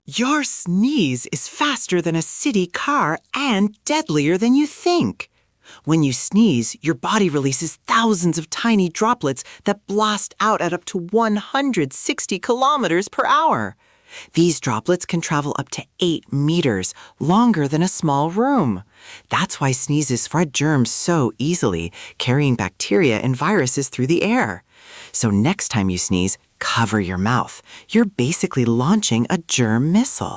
Your sneeze is faster than a city car and deadlier than you think. When you sneeze, your body releases thousands of tiny droplets that blast out at up to 160 kilometers per hour. These droplets can travel up to 8 meters, longer than a small room. That's why sneezes spread germs so easily, carrying bacteria and viruses through the air. So next time you sneeze, cover your mouth. You're basically launching a germ missile.